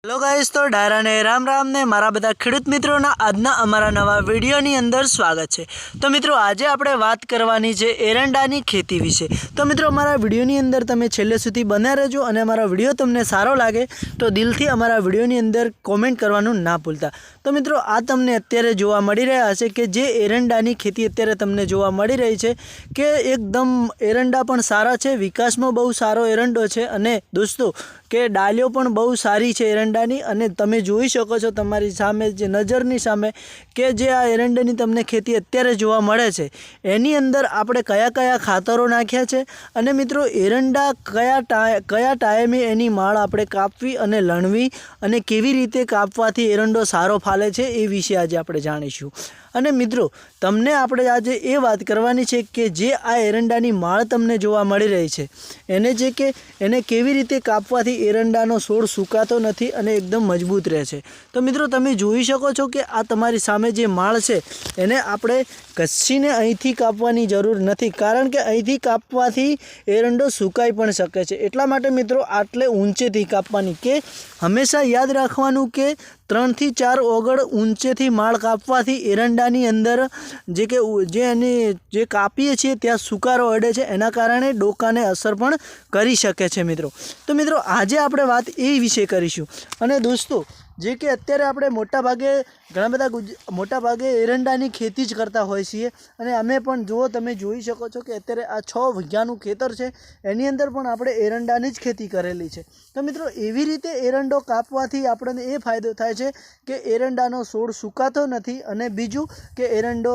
Hello guys, तो डायरा ने राम राम ने मारा बधा खेडूत मित्रों आजना अमरा नवा विडियोनी अंदर स्वागत है। तो मित्रों आज आपणे वात करवानी छे एरंडानी खेती विषे। तो मित्रों अमरा विडियोनी अंदर तमे छेल्ले सुधी बन्या रहेजो अने अमरा विडियो तमने सारो लागे तो दिलथी अमरा विडियोनी अंदर कॉमेंट करवानुं ना भूलता। तो मित्रों आ तमने अत्यारे जोवा मळी रह्या छे के जे एरंडानी खेती अत्यारे तमने जोवा मळी रही छे के एकदम एरंडा पण सारा छे, विकासमां बहु सारो एरंडो छे अने दोस्तों के डालियो पण बहु सारी छे एरंडानी। अने तमे जोई शको छो तमारी सामे जे नजरनी सामे के जे आ एरंडानी तमने खेती अत्यारे जोवा मळे छे एनी अंदर आपणे कया कया खातरो नाख्या छे अने मित्रों एरंडा कया टाइमे एनी माळ आपणे कापवी अने लणवी अने केवी रीते कापवाथी एरंडो सारो फाले छे ए विषे आज आपणे जाणीशुं। अने मित्रों तमने आपणे आजे ए वात करवानी छे के जे आ एरंडानी माळ तमने जोवा मळी रही छे एने केवी रीते कापवाथी एरंडानो छोड़ सुकातो नथी अने एकदम मजबूत रहे छे। तो मित्रों तमे जोई शको छो कि आ तमारी सामे जे माळ छे एने आपणे कस्सीने અહીંથી કાપવાની જરૂર નથી, કારણ કે અહીંથી કાપવાથી એરંડો સુકાઈ પણ શકે છે। એટલા માટે મિત્રો આટલે ઊંચેથી કાપવાની કે હંમેશા યાદ રાખવાનું કે 3 થી 4 ઓગળ ઊંચેથી માળ કાપવાથી એરંડાની અંદર જે કાપીએ છીએ ત્યાં સુકારો અડે છે, એના કારણે ડોકાને અસર પણ કરી શકે છે મિત્રો। તો મિત્રો આજે આપણે વાત એ વિશે કરીશું। અને દોસ્તો जे कि अत्यारे आपणे मोटा भागे घणा बधा मोटा भागे एरंडानी खेती ज करता होय छीए अने अमे पण जो तमे जोई शको छो कि अत्यारे आ 6 वीघानुं खेतर छे एनी अंदर पण आपणे एरंडानी ज खेती करेली छे। तो मित्रों एवी रीते एरंडो कापवाथी आपणे ए फायदो थाय छे कि एरंडानो छोड़ सुकातो नथी अने बीजुं कि एरंडो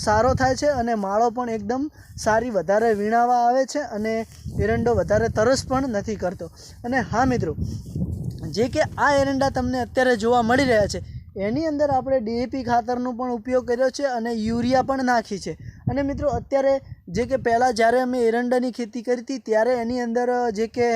सारो थाय छे अने माळो पण एकदम सारी वधारे वीणावा आवे छे अने एरंडो वधारे तरस पण नथी करतो। अने हाँ मित्रों जे कि आ एरंडा तमने अत्यारे जोवा मळी रह्या छे एनी अंदर आपणे डीएपी खातरनो पण उपयोग कर्यो छे अने यूरिया पण नाखी छे। अने मित्रों अत्यारे जे कि पहला ज्यारे अमे एरंडानी खेती करी थी त्यारे एनी अंदर जे कि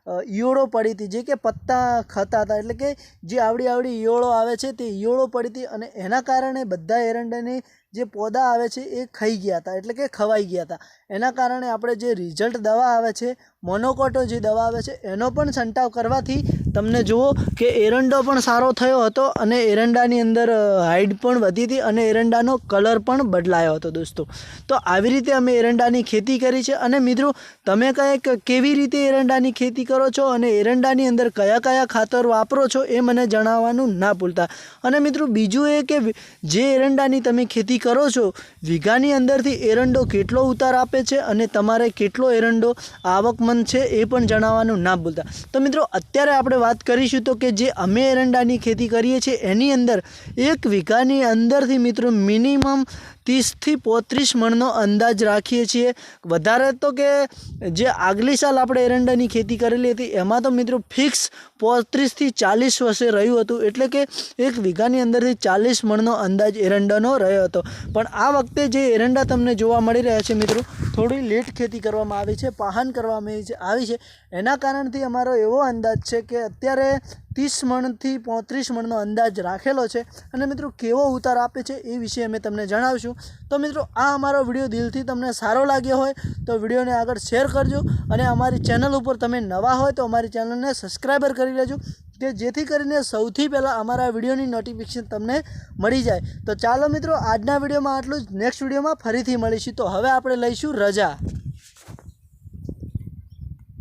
ईयोळो पड़ी थी, जे कि पत्ता खाता था, एटले कि जे आवड़ी आवड़ी ईयोळो आवे छे ते ईयोळो पड़ी थी अने एना कारणे बधा एरंडानी जे पौधा आवे छे ए खाई गया था, एटले कि खवाई गया था। एना कारणे आपणे जे रिजल्ट दवा आवे छे मोनोकोटो जे दवा आवे छे एनो पण छंटाव करवाथी तमने जुओ कि एरंडो पण सारो थयो हतो अने एरंडानी अंदर हाइट पण वधी थी अने एरंडानो कलर पण बदलायो हतो दोस्तों। तो आवी रीते अमे एरंडानी खेती करी छे। अने मित्रों तमे कंईक केवी रीते एरंडानी खेती करो छो अने एरंडानी अंदर कया कया खातर वापरो छो ए मने जणाववानुं ना भूलता। अने मित्रों बीजुं ए कि जे एरंडानी तमे खेती करो छो वीघानी अंदरथी एरंडो केटलो उतार आपे छे अने तमारे केटलो एरंडो आवकमंद छे ए पण जणाववानुं ना भूलता। तो मित्रों अत्यारे आपणे वात करीशुं तो कि जे अमे एरंडानी खेती करीए छीए एनी अंदर 1 वीघानी अंदरथी मित्रों मिनिमम 30 થી 35 મણનો અંદાજ રાખીએ છીએ। વધારે તો કે જે આગલી સાલ આપણે એરંડાની ખેતી કરેલી હતી એમાં તો મિત્રો ફિક્સ 35 થી 40 વર્ષે રહ્યું હતું, એટલે કે 1 વીઘાની અંદરથી 40 મણનો અંદાજ એરંડાનો રહ્યો હતો। પણ આ વખતે જે એરંડા તમને જોવા મળી રહ્યા છે મિત્રો થોડી લેટ ખેતી કરવામાં આવી છે, પહાન કરવામાં આવી છે, એના કારણથી અમારો એવો અંદાજ છે કે અત્યારે 30 મણથી 35 મણનો અંદાજ રાખેલો છે। અને મિત્રો કેવો ઉતાર આપે છે એ વિશે અમે તમને જણાવશું। તો મિત્રો આ અમારો વિડીયો દિલથી તમને સારો લાગ્યો હોય તો વિડીયોને આગળ શેર કરજો અને અમારી ચેનલ ઉપર તમે નવા હોય તો અમારી ચેનલને સબસ્ક્રાઈબર કરી લેજો કે જેથી કરીને સૌથી પહેલાં અમારા વિડીયોની નોટિફિકેશન તમને મળી જાય। તો ચાલો મિત્રો આજના વિડીયોમાં આટલું જ, નેક્સ્ટ વિડીયોમાં ફરીથી મળીશું। તો હવે આપણે લઈશું રજા।